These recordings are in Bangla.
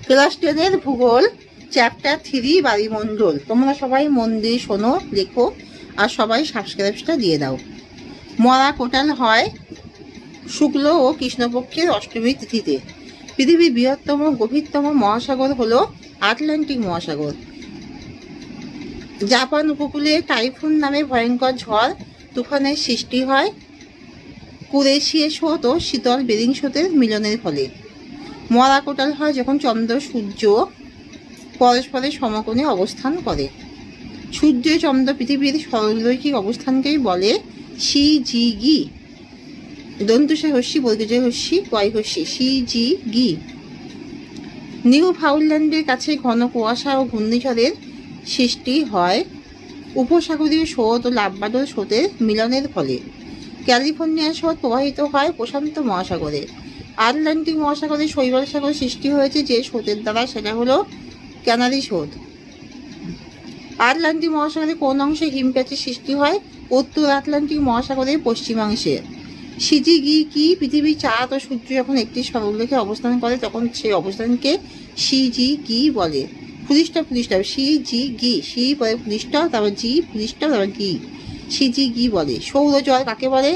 ক্লাস 10-এর ভূগোল চ্যাপ্টার 3 বায়ুমণ্ডল। তোমরা সবাই মন দিয়ে শোনো, লেখো আর সবাই সাবস্ক্রাইবটা দিয়ে দাও। মরা কোটাল হয় শুক্ল ও কৃষ্ণপক্ষের অষ্টমী তিথিতে। পৃথিবীর বৃহত্তম গভীরতম মহাসাগর হলো আটলান্টিক মহাসাগর। জাপান উপকূলে টাইফুন নামে ভয়ঙ্কর ঝড় তুফানের সৃষ্টি হয় কুরেশিয়া স্রোত ও শীতল বেরিং স্রোতের মিলনের ফলে। মরা কোটাল হয় যখন চন্দ্র সূর্য পরস্পরের সমকোণে অবস্থান করে। সূর্য চন্দ্র পৃথিবীর সরলরৈখিক অবস্থানকেই বলে সিজিগি। দন্তুসায় হস্যি বর্গজয় হস্যি গয় হস্যি সিজিগি। নিউ ফাউন্ডল্যান্ডের কাছে ঘন কুয়াশা ও ঘূর্ণিঝড়ের সৃষ্টি হয় উপসাগরীয় স্রোত ও লাভবাদল স্রোতের মিলনের ফলে। ক্যালিফোর্নিয়ার স্রোত প্রবাহিত হয় প্রশান্ত মহাসাগরে। আটলান্টিক মহাসাগরে শৈবাল সাগর সৃষ্টি হয়েছে যে স্রোতের দ্বারা, সেটা হলো ক্যানারি স্রোত। আটলান্টিক মহাসাগরে কোন অংশে হিমপ্যাচের সৃষ্টি হয়? উত্তর আটলান্টিক মহাসাগরের পশ্চিমাংশে। সিজিগি কি? পৃথিবীর চাঁদ ও সূর্য যখন একটি সরলরেখে অবস্থান করে তখন সেই অবস্থানকে সিজিগি বলে। ফুলিস্টপ সিজিগি, সি পরে ফুলিস্টপ, তারপর জি ফুলিস্টপ, তারপর গি, সিজিগি বলে। সৌরজল কাকে বলে?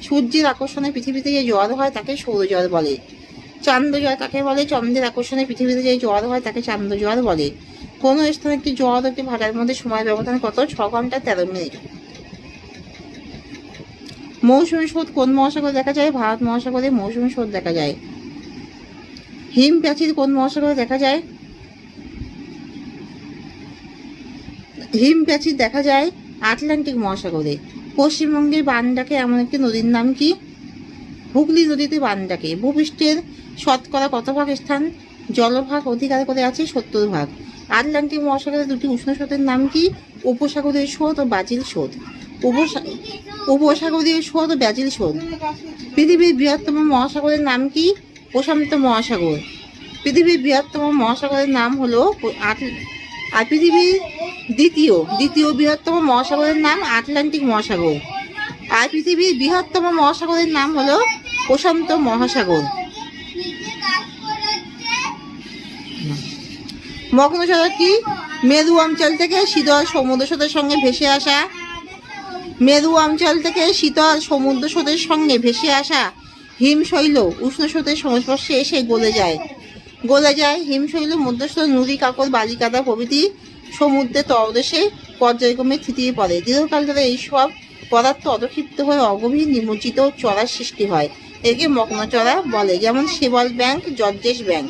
সূর্যের আকর্ষণে পৃথিবীতে যে জল হয় তাকে সৌরজল বলে। চান্দ্রজল কাকে বলে? চন্দ্রের আকর্ষণে পৃথিবীতে যে জল হয় তাকে চান্দ্রজল বলে। কোনো স্থানে একটি জল ও একটি ভাটার মধ্যে সময় ব্যবধান কত? 6 ঘন্টা 13 মিনিট। মৌসুমী স্রোত কোন মহাসাগরে দেখা যায়? ভারত মহাসাগরে মৌসুমী স্রোত দেখা যায়। হিম প্রাচীর কোন মহাসাগরে দেখা যায়? হিম প্রাচীর দেখা যায় আটলান্টিক মহাসাগরে। পশ্চিমবঙ্গের বান ডাকে এমন একটি নদীর নাম কি? হুগলি নদীতে বান ডাকে। ভূপৃষ্ঠের শতকরা কত ভাগ স্থান জলভাগ অধিকার করে আছে? 70 ভাগ। আটলান্টিক মহাসাগরের দুটি উষ্ণ স্রোতের নাম কি? উপসাগরীয় স্রোত ও ব্রাজিল স্রোত। উপসাগরীয় স্রোত ও ব্রাজিল স্রোত। পৃথিবীর বৃহত্তম মহাসাগরের নাম কি? প্রশান্ত মহাসাগর। পৃথিবীর বৃহত্তম মহাসাগরের নাম হলো আর পৃথিবীর দ্বিতীয় বৃহত্তম মহাসাগরের নাম আটলান্টিক মহাসাগর। আর পৃথিবীর বৃহত্তম মহাসাগরের নাম হলো প্রশান্ত মহাসাগর। মগ্নচড়া কি? মেরু অঞ্চল থেকে শীতল সমুদ্র স্রোতের সঙ্গে ভেসে আসা হিমশৈল উষ্ণ স্রোতের সংস্পর্শে এসে গলে যায়। হিমশৈল মধ্যস্থ নুড়ি, কাকর, বালি, কাদা প্রভৃতি সমুদ্রের তলদেশে পর্যায়ক্রমে থিতিয়ে পড়ে। দীর্ঘকাল ধরে এইসব পদার্থ অধক্ষিপ্ত হয়ে অগভীর নিমজ্জিত চড়ার সৃষ্টি হয়। একে মগ্নচড়া বলে। যেমন সেবল ব্যাংক, জর্জেস ব্যাংক।